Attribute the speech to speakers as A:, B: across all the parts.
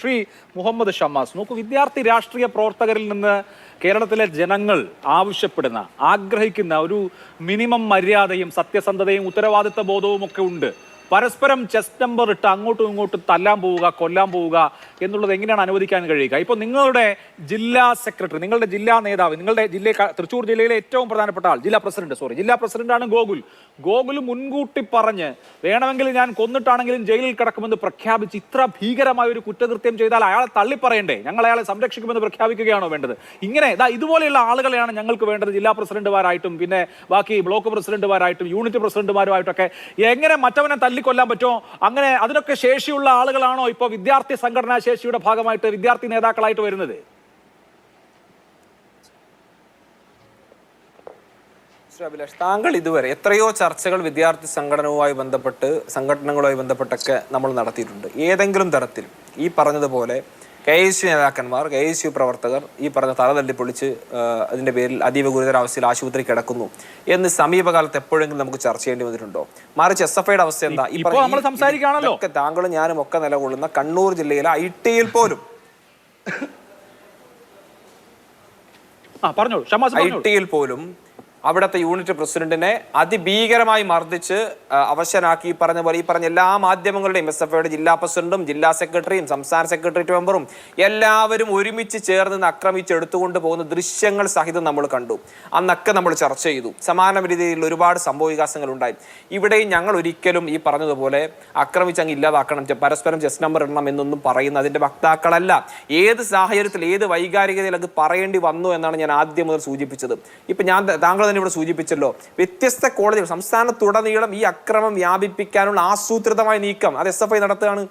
A: ശ്രീ മുഹമ്മദ് ഷമ്മാസ്, നോക്കൂ, വിദ്യാർത്ഥി രാഷ്ട്രീയ പ്രവർത്തകരിൽ നിന്ന് കേരളത്തിലെ ജനങ്ങൾ ആവശ്യപ്പെടുന്ന, ആഗ്രഹിക്കുന്ന ഒരു മിനിമം മര്യാദയും സത്യസന്ധതയും ഉത്തരവാദിത്ത ബോധവും ഒക്കെ ഉണ്ട്. പരസ്പരം ചെസ് നമ്പർ ഇട്ട് അങ്ങോട്ടും ഇങ്ങോട്ടും തല്ലാൻ പോവുക, കൊല്ലാൻ പോവുക എന്നുള്ളത് എങ്ങനെയാണ് അനുവദിക്കാൻ കഴിയുക? ഇപ്പോൾ നിങ്ങളുടെ ജില്ലാ സെക്രട്ടറി, നിങ്ങളുടെ ജില്ലാ നേതാവ്, നിങ്ങളുടെ തൃശ്ശൂർ ജില്ലയിലെ ഏറ്റവും പ്രധാനപ്പെട്ട ആൾ, ജില്ലാ പ്രസിഡന്റാണ് ഗോകുൽ മുൻകൂട്ടി പറഞ്ഞ് വേണമെങ്കിൽ ഞാൻ കൊന്നിട്ടാണെങ്കിലും ജയിലിൽ കിടക്കുമെന്ന് പ്രഖ്യാപിച്ച് ഇത്ര ഭീകരമായ ഒരു കുറ്റകൃത്യം ചെയ്താൽ അയാളെ തള്ളിപ്പറയണ്ടേ? ഞങ്ങൾ അയാളെ സംരക്ഷിക്കുമെന്ന് പ്രഖ്യാപിക്കുകയാണോ വേണ്ടത്? ഇങ്ങനെ ഇതുപോലെയുള്ള ആളുകളെയാണ് ഞങ്ങൾക്ക് വേണ്ടത്, ജില്ലാ പ്രസിഡന്റുമാരായിട്ടും പിന്നെ ബാക്കി ബ്ലോക്ക് പ്രസിഡന്റുമാരായിട്ടും യൂണിറ്റ് പ്രസിഡന്റുമാരുമായിട്ടൊക്കെ. എങ്ങനെ മറ്റവനെ കൊല്ലാൻ പറ്റുമോ? അങ്ങനെ അതിനൊക്കെ ശേഷിയുള്ള ആളുകളാണോ ഇപ്പോൾ വിദ്യാർത്ഥി സംഘടനാ ശേഷിയുടെ ഭാഗമായിട്ട് വിദ്യാർത്ഥി നേതാക്കളായിട്ട് വരുന്നത്?
B: അഭിലാഷ്, താങ്കൾ ഇതുവരെ എത്രയോ ചർച്ചകൾ വിദ്യാർത്ഥി സംഘടനകളുമായി ബന്ധപ്പെട്ടൊക്കെ നമ്മൾ നടത്തിയിട്ടുണ്ട്. ഏതെങ്കിലും തരത്തിൽ ഈ പറഞ്ഞതുപോലെ KSU നേതാക്കന്മാർ, KSU പ്രവർത്തകർ ഈ പറഞ്ഞ തലതല്ലി പൊളിച്ച് അതിന്റെ പേരിൽ അതീവ ഗുരുതരാവസ്ഥയിൽ ആശുപത്രി കിടക്കുന്നു എന്ന് സമീപകാലത്ത് എപ്പോഴെങ്കിലും നമുക്ക് ചർച്ച ചെയ്യേണ്ടി വന്നിട്ടുണ്ടോ? മറിച്ച് SFIയുടെ അവസ്ഥ എന്താ? ഈ താങ്കളും ഞാനും ഒക്കെ നിലകൊള്ളുന്ന കണ്ണൂർ ജില്ലയിലെ ITയിൽ പോലും അവിടുത്തെ യൂണിറ്റ് പ്രസിഡന്റിനെ അതിഭീകരമായി മർദ്ദിച്ച് അവശനാക്കി ഈ പറഞ്ഞ എല്ലാ മാധ്യമങ്ങളുടെയും SFIയുടെ ജില്ലാ പ്രസിഡന്റും ജില്ലാ സെക്രട്ടറിയും സംസ്ഥാന സെക്രട്ടേറിയറ്റ് മെമ്പറും എല്ലാവരും ഒരുമിച്ച് ചേർന്ന് ആക്രമിച്ച് എടുത്തുകൊണ്ട് പോകുന്ന ദൃശ്യങ്ങൾ സഹിതം നമ്മൾ കണ്ടു. അന്നൊക്കെ നമ്മൾ ചർച്ച ചെയ്തു. സമാന രീതിയിൽ ഒരുപാട് സംഭവ വികാസങ്ങൾ ഉണ്ടായി. ഇവിടെയും ഞങ്ങൾ ഒരിക്കലും ഈ പറഞ്ഞതുപോലെ ആക്രമിച്ച് അങ്ങ് ഇല്ലാതാക്കണം, പരസ്പരം ചെസ് നമ്പർ ഇടണം എന്നൊന്നും പറയുന്ന അതിന്റെ വക്താക്കളല്ല. ഏത് സാഹചര്യത്തിൽ ഏത് വൈകാരികതയിൽ അത് പറയേണ്ടി വന്നു എന്നാണ് ഞാൻ ആദ്യം മുതൽ സൂചിപ്പിച്ചത്. ഇപ്പൊ താങ്കൾ ഇവിടെ സൂചിപ്പിച്ചല്ലോ, വ്യത്യസ്ത കോടതികൾ സംസ്ഥാനത്തുടനീളം ഈ അക്രമം വ്യാപിപ്പിക്കാനുള്ള ആസൂത്രിതമായ നീക്കം അത് SFI നടത്തുകയാണ്.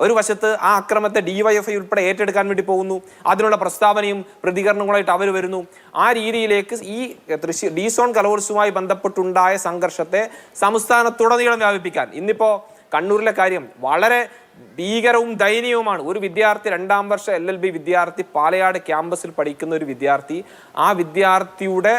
B: ഒരു വശത്ത് ആ അക്രമത്തെ DYFI ഉൾപ്പെടെ ഏറ്റെടുക്കാൻ വേണ്ടി പോകുന്നു. അതിനുള്ള പ്രസ്താവനയും പ്രതികരണങ്ങളായിട്ട് അവർ വരുന്നു. ആ രീതിയിലേക്ക് ഈ D-സോൺ കലോത്സവവുമായി ബന്ധപ്പെട്ടുണ്ടായ സംഘർഷത്തെ സംസ്ഥാനത്തുടനീളം വ്യാപിപ്പിക്കാൻ, ഇന്നിപ്പോ കണ്ണൂരിലെ കാര്യം വളരെ ഭീകരവും ദയനീയവുമാണ്. ഒരു വിദ്യാർത്ഥി, 2ാം വർഷ LLB വിദ്യാർത്ഥി, പാലയാട് ക്യാമ്പസിൽ പഠിക്കുന്ന ഒരു വിദ്യാർത്ഥി, ആ വിദ്യാർത്ഥിയുടെ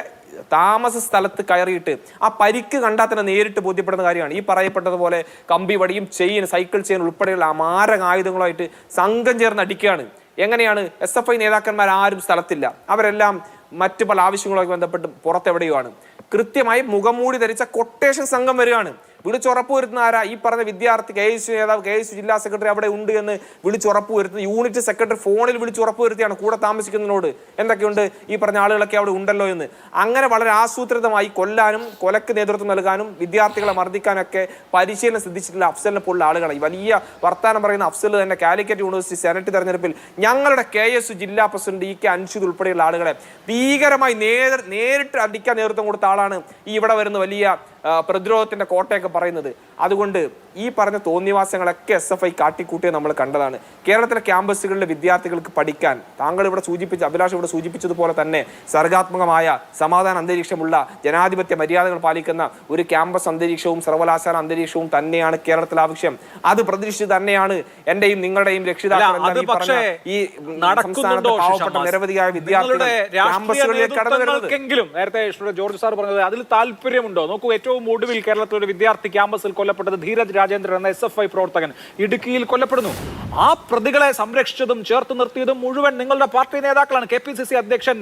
B: താമസ സ്ഥലത്ത് കയറിയിട്ട് ആ പരിക്ക് കണ്ടാൽ തന്നെ നേരിട്ട് ബോധ്യപ്പെടുന്ന കാര്യമാണ്. ഈ പറയപ്പെട്ടതുപോലെ കമ്പി വടിയും സൈക്കിൾ ചെയിൻ ഉൾപ്പെടെയുള്ള മാരകായുധങ്ങളുമായിട്ട് സംഘം ചേർന്ന് അടിക്കുകയാണ്. എങ്ങനെയാണ്? SFI നേതാക്കന്മാർ ആരും സ്ഥലത്തില്ല, അവരെല്ലാം മറ്റു പല ആവശ്യങ്ങളുമായി ബന്ധപ്പെട്ട് പുറത്തെവിടെയോ ആണ്. കൃത്യമായി മുഖംമൂടി ധരിച്ച കൊട്ടേഷൻ സംഘം വരികയാണ്. വിളിച്ചുറപ്പുവരുത്തുന്ന ആരാ? ഈ പറഞ്ഞ വിദ്യാർത്ഥി, KSU നേതാവ്, KSU ജില്ലാ സെക്രട്ടറി അവിടെ ഉണ്ട് എന്ന് വിളിച്ചുറപ്പുവരുത്തുന്ന യൂണിറ്റ് സെക്രട്ടറി ഫോണിൽ വിളിച്ചുറപ്പുവരുത്തിയാണ് കൂടെ താമസിക്കുന്നതിനോട് എന്തൊക്കെയുണ്ട് ഈ പറഞ്ഞ ആളുകളൊക്കെ അവിടെ ഉണ്ടല്ലോ എന്ന്. അങ്ങനെ വളരെ ആസൂത്രിതമായി കൊല്ലാനും കൊലക്ക് നേതൃത്വം നൽകാനും വിദ്യാർത്ഥികളെ മർദ്ദിക്കാനൊക്കെ പരിശീലനം സിദ്ധിച്ചിട്ടുള്ള അഫ്സലിനെ പോലുള്ള ആളുകളാണ്. ഈ വലിയ വർത്താനം പറയുന്ന അഫ്സൽ തന്നെ കാലിക്കറ്റ് യൂണിവേഴ്സിറ്റി സെനറ്റ് തെരഞ്ഞെടുപ്പിൽ ഞങ്ങളുടെ KSU ജില്ലാ പ്രസിഡന്റ് EK അൻഷുദ് ഉൾപ്പെടെയുള്ള ആളുകളെ ഭീകരമായി നേരിട്ട് അടിക്കാൻ നേതൃത്വം കൊടുത്ത ആളാണ് ഈ ഇവിടെ വരുന്ന വലിയ പ്രതിരോധത്തിന്റെ കോട്ടയൊക്കെ പറയുന്നത്. അതുകൊണ്ട് ഈ പറഞ്ഞ തോന്നിവാസങ്ങളൊക്കെ SFI കാട്ടിക്കൂട്ടിയെ നമ്മൾ കണ്ടതാണ്. കേരളത്തിലെ ക്യാമ്പസുകളിലെ വിദ്യാർത്ഥികൾക്ക് പഠിക്കാൻ താങ്കൾ ഇവിടെ അഭിലാഷ് ഇവിടെ സൂചിപ്പിച്ചതുപോലെ തന്നെ സർഗാത്മകമായ സമാധാന അന്തരീക്ഷമുള്ള ജനാധിപത്യ മര്യാദകൾ പാലിക്കുന്ന ഒരു ക്യാമ്പസ് അന്തരീക്ഷവും സർവകലാശാല അന്തരീക്ഷവും തന്നെയാണ് കേരളത്തിൽ ആവശ്യം. അത് പ്രതീക്ഷിച്ച് തന്നെയാണ് എന്റെയും നിങ്ങളുടെയും രക്ഷിതാക്കൾ ഈ സംസ്ഥാനത്തെ പാവപ്പെട്ട നിരവധിയായ വിദ്യാർത്ഥികൾ ക്യാമ്പസുകളിലേക്ക് കടന്നു വരുന്നത്.
A: നേരത്തെ ജോർജ് സാർ പറഞ്ഞത് അതിൽ താല്പര്യമുണ്ടോ? നോക്കൂ, ഏറ്റവും ഒടുവിൽ കേരളത്തിലെ ഒരു വിദ്യാർത്ഥി ക്യാമ്പസിൽ കൊല്ലപ്പെട്ടത് ധീരജ് രാജേന്ദ്രൻ എന്ന SFI പ്രവർത്തകൻ ഇടുക്കിയിൽ കൊല്ലപ്പെടുന്നു. ആ പ്രതികളെ സംരക്ഷിച്ചതും ചേർത്ത് നിർത്തിയതും മുഴുവൻ നിങ്ങളുടെ പാർട്ടി നേതാക്കളാണ്. KPCC അധ്യക്ഷൻ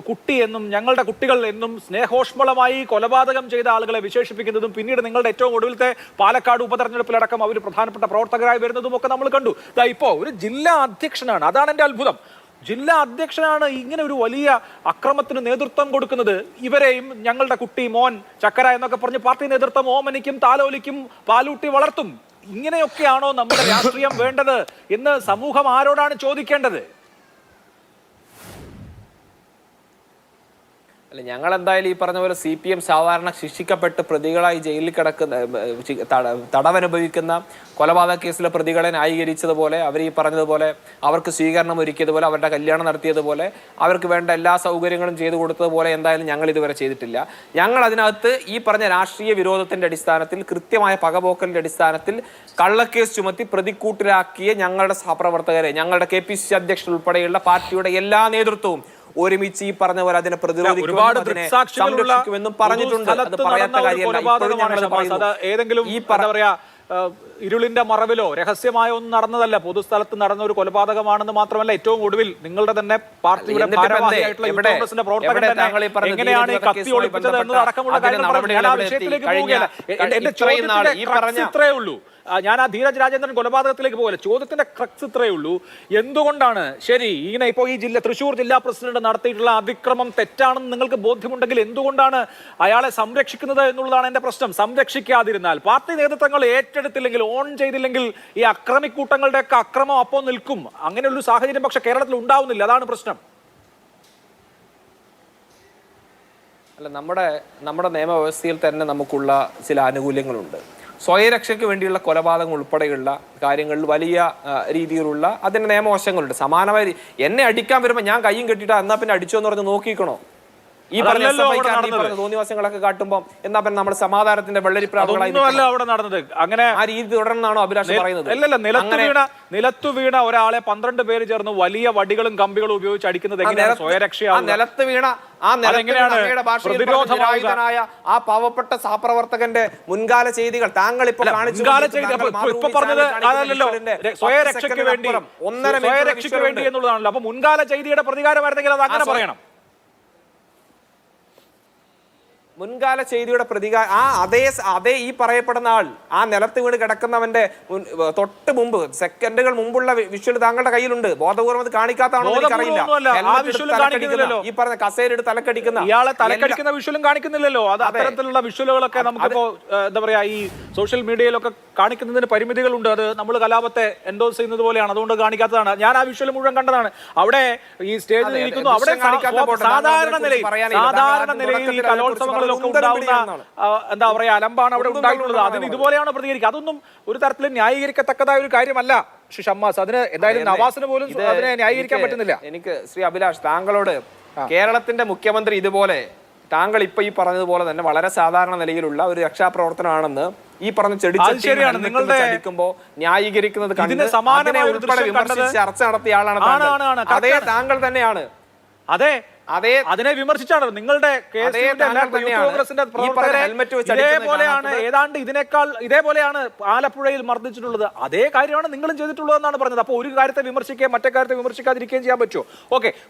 A: കുട്ടി എന്നും ഞങ്ങളുടെ കുട്ടികൾ എന്നും സ്നേഹോഷ്മളമായി കൊലപാതകം ചെയ്ത ആളുകളെ വിശേഷിപ്പിക്കുന്നതും പിന്നീട് നിങ്ങളുടെ ഏറ്റവും ഒടുവിലത്തെ പാലക്കാട് ഉപതെരഞ്ഞെടുപ്പിലടക്കം അവർ പ്രധാനപ്പെട്ട പ്രവർത്തകരായി വരുന്നതും ഒക്കെ നമ്മൾ കണ്ടു. ഇപ്പോ ഒരു ജില്ലാ അധ്യക്ഷനാണ്, അതാണ് എന്റെ അത്ഭുതം. ജില്ലാ അധ്യക്ഷനാണ് ഇങ്ങനെ ഒരു വലിയ അക്രമത്തിന് നേതൃത്വം കൊടുക്കുന്നത്. ഇവരെയും ഞങ്ങളുടെ കുട്ടി, മോൻ, ചക്കര എന്നൊക്കെ പറഞ്ഞ് പാർട്ടി നേതൃത്വം ഓമനിക്കും താലോലിക്കും പാലൂട്ടി വളർത്തും. ഇങ്ങനെയൊക്കെയാണോ നമ്മുടെ രാഷ്ട്രീയം വേണ്ടത് എന്ന് സമൂഹം ആരോടാണ് ചോദിക്കേണ്ടത്?
B: ഞങ്ങൾ എന്തായാലും ഈ പറഞ്ഞ പോലെ CPM സാധാരണ ശിക്ഷിക്കപ്പെട്ട് പ്രതികളായി ജയിലിൽ കിടക്കുന്ന, തടവനുഭവിക്കുന്ന കൊലപാതക കേസിലെ പ്രതികളെ ന്യായീകരിച്ചതുപോലെ, അവർ ഈ പറഞ്ഞതുപോലെ അവർക്ക് സ്വീകരണം ഒരുക്കിയതുപോലെ, അവരുടെ കല്യാണം നടത്തിയതുപോലെ, അവർക്ക് വേണ്ട എല്ലാ സൗകര്യങ്ങളും ചെയ്തു കൊടുത്തതുപോലെ എന്തായാലും ഞങ്ങൾ ഇതുവരെ ചെയ്തിട്ടില്ല. ഞങ്ങൾ അതിനകത്ത് ഈ പറഞ്ഞ രാഷ്ട്രീയ വിരോധത്തിന്റെ അടിസ്ഥാനത്തിൽ, കൃത്യമായ പകപോക്കലിന്റെ അടിസ്ഥാനത്തിൽ കള്ളക്കേസ് ചുമത്തി പ്രതിക്കൂട്ടിലാക്കിയ ഞങ്ങളുടെ സഹപ്രവർത്തകരെ, ഞങ്ങളുടെ KPCC അധ്യക്ഷൻ ഉൾപ്പെടെയുള്ള പാർട്ടിയുടെ എല്ലാ നേതൃത്വവും ഒരുമിച്ച് ഈ പറഞ്ഞ പോലെ അതിനെ പ്രതിരോധിക്കുമെന്നും പറഞ്ഞിട്ടുണ്ട്. അത് പറയാത്ത കാര്യമല്ല.
A: ഏതെങ്കിലും ഈ പറയാ ഇരുളിന്റെ മറവിലോ രഹസ്യമായോ ഒന്നും നടന്നതല്ല. പൊതുസ്ഥലത്ത് നടന്ന ഒരു കൊലപാതകമാണെന്ന് മാത്രമല്ല, ഏറ്റവും ഒടുവിൽ നിങ്ങളുടെ തന്നെ പാർട്ടിയുടെ ഭാരവാഹിയായിട്ടുള്ള യൂത്ത് കോൺഗ്രസിന്റെ പ്രവർത്തകൻ തന്നെ എങ്ങനെയാണ് ഈ കത്തി ഒളിപ്പിച്ചത് എന്നത് അടക്കമുള്ള കാര്യങ്ങൾ ഞാൻ ആ വിഷയത്തിലേക്ക് പോവുകയല്ല. എന്റെ ചോദ്യത്തിന്റെ ഇത്രയേ ഉള്ളൂ. ഞാൻ ആ ധീരജ് രാജേന്ദ്രൻ കൊലപാതകത്തിലേക്ക് പോകല. ചോദ്യത്തിന്റെ ക്രക്സ് ഇത്രയേ ഉള്ളൂ. എന്തുകൊണ്ടാണ് ശരി ഇങ്ങനെ ഇപ്പോൾ ഈ തൃശ്ശൂർ ജില്ലാ പ്രസിഡന്റ് നടത്തിയിട്ടുള്ള അതിക്രമം തെറ്റാണെന്ന് നിങ്ങൾക്ക് ബോധ്യമുണ്ടെങ്കിൽ എന്തുകൊണ്ടാണ് അയാളെ സംരക്ഷിക്കുന്നത് എന്നുള്ളതാണ് എന്റെ പ്രശ്നം. സംരക്ഷിക്കാതിരുന്നാൽ, പാർട്ടി നേതൃത്വങ്ങൾ ഏറ്റെടുത്തില്ലെങ്കിൽ, ഓൺ ചെയ്തില്ലെങ്കിൽ ഈ അക്രമിക്കൂട്ടങ്ങളുടെ ഒക്കെ അക്രമം അപ്പോൾ നിൽക്കും. അങ്ങനെയൊരു സാഹചര്യം പക്ഷെ കേരളത്തിൽ ഉണ്ടാവുന്നില്ല. അതാണ് പ്രശ്നം.
B: അല്ല, നമ്മുടെ നിയമവ്യവസ്ഥയിൽ തന്നെ നമുക്കുള്ള ചില ആനുകൂല്യങ്ങളുണ്ട്. സ്വയരക്ഷയ്ക്ക് വേണ്ടിയുള്ള കൊലപാതകം ഉൾപ്പെടെയുള്ള കാര്യങ്ങളിൽ വലിയ രീതിയിലുള്ള അതിന്റെ നിയമവശങ്ങളുണ്ട്. സമാനമായി എന്നെ അടിക്കാൻ വരുമ്പോൾ ഞാൻ കയ്യും കെട്ടിയിട്ട് എന്നാ പിന്നെ അടിച്ചോ എന്ന് പറഞ്ഞ് നോക്കിക്കണോ? ഈ പറഞ്ഞ തോന്നിവാസങ്ങളൊക്കെ കാട്ടുമ്പോൾ എന്നാ പിന്നെ നമ്മുടെ സമാധാനത്തിന്റെ വെള്ളരിപ്രാവുകളായി
A: അവിടെ നടന്നത്. അങ്ങനെ ആ രീതി
B: തുടർന്നാണോ അഭിലാഷ് പറയുന്നത്?
A: അല്ലല്ല, നിലത്തു വീണ ഒരാളെ 12 പേര് ചേർന്ന് വലിയ വടികളും കമ്പികളും ഉപയോഗിച്ച് അടിക്കുന്നത് എങ്ങനെയാണ് സ്വയരക്ഷയാണ്?
B: നിലത്ത് വീണ ആ പാവപ്പെട്ട സഹപ്രവർത്തകന്റെ മുൻകാല ചെയ്തികൾ താങ്കൾ ഇപ്പൊ
A: ഇപ്പൊ പറഞ്ഞത് അതല്ലല്ലോ, സ്വയരക്ഷയ്ക്ക് വേണ്ടി എന്നുള്ളതാണല്ലോ. അപ്പൊ മുൻകാല ചെയ്തിയുടെ പ്രതികാരമായിരുന്നെങ്കിൽ അത് അങ്ങനെ പറയണം.
B: മുൻകാല ചെയ്തിയുടെ അതേ ഈ പറയപ്പെടുന്ന ആൾ ആ നിലത്ത് വീണ് കിടക്കുന്നവന്റെ തൊട്ട് മുമ്പ് സെക്കൻഡുകൾ മുമ്പുള്ള വിഷ്വൽ താങ്കളുടെ കയ്യിലുണ്ട്. ബോധപൂർവ്വം അത് കാണിക്കാത്താണോ എനിക്കറിയില്ല. ഈ പറഞ്ഞ കസേരയുടെ തലക്കടിക്കുന്ന
A: ഇയാളെ തലക്കടിക്കുന്ന വിഷ്വലും കാണിക്കുന്നില്ലല്ലോ. അത് അത്തരത്തിലുള്ള വിഷ്വലുകളൊക്കെ നമുക്കിപ്പോ എന്താ പറയാ ഈ സോഷ്യൽ മീഡിയയിലൊക്കെ കാണിക്കുന്നതിന് പരിമിതികളുണ്ട്. അത് നമ്മൾ കലാപത്തെ എൻഡോസ് ചെയ്യുന്നത് പോലെയാണ്, അതുകൊണ്ട് കാണിക്കാത്തതാണ്. ഞാൻ ആ വിഷ്വൽ മുഴുവൻ കണ്ടതാണ്. അവിടെ ഈ സ്റ്റേജിൽ ഇരിക്കുന്നു, അവിടെ സാധാരണ നിലയിൽ ഈ കലോത്സവങ്ങൾ എന്താ പറയാ അലമ്പാണ് അവിടെ ഉണ്ടായിട്ടുള്ളത്. അതിന് ഇതുപോലെയാണ് പ്രതികരിക്കുക. അതൊന്നും ഒരു തരത്തിലും ന്യായീകരിക്കത്തക്കതായ ഒരു കാര്യമല്ല ഷമ്മാസ്. അതിന് എന്തായാലും നവാസിന് പോലും അതിനെ ന്യായീകരിക്കാൻ പറ്റുന്നില്ല.
B: എനിക്ക് ശ്രീ അഭിലാഷ് താങ്കളോട്, കേരളത്തിന്റെ മുഖ്യമന്ത്രി ഇതുപോലെ താങ്കൾ ഇപ്പൊ ഈ പറഞ്ഞതുപോലെ തന്നെ വളരെ സാധാരണ നിലയിലുള്ള ഒരു രക്ഷാപ്രവർത്തനമാണെന്ന് ഈ പറഞ്ഞ ചെടിക്കുമ്പോ ന്യായീകരിക്കുന്നത് ചർച്ച നടത്തിയ ആളാണ്. അതേ താങ്കൾ തന്നെയാണ്.
A: അതെ, അതിനെ വിമർശിച്ചാണ് നിങ്ങളുടെ ഇതേപോലെയാണ് ഏതാണ്ട് ഇതേപോലെയാണ് ആലപ്പുഴയിൽ മർദ്ദിച്ചിട്ടുള്ളത്. അതേ കാര്യമാണ് നിങ്ങളും ചെയ്തിട്ടുള്ളതെന്നാണ് പറഞ്ഞത്. അപ്പൊ ഒരു കാര്യത്തെ വിമർശിക്കുകയും മറ്റേ കാര്യത്തെ വിമർശിക്കാതിരിക്കുകയും ചെയ്യാൻ പറ്റുമോ? ഓക്കെ.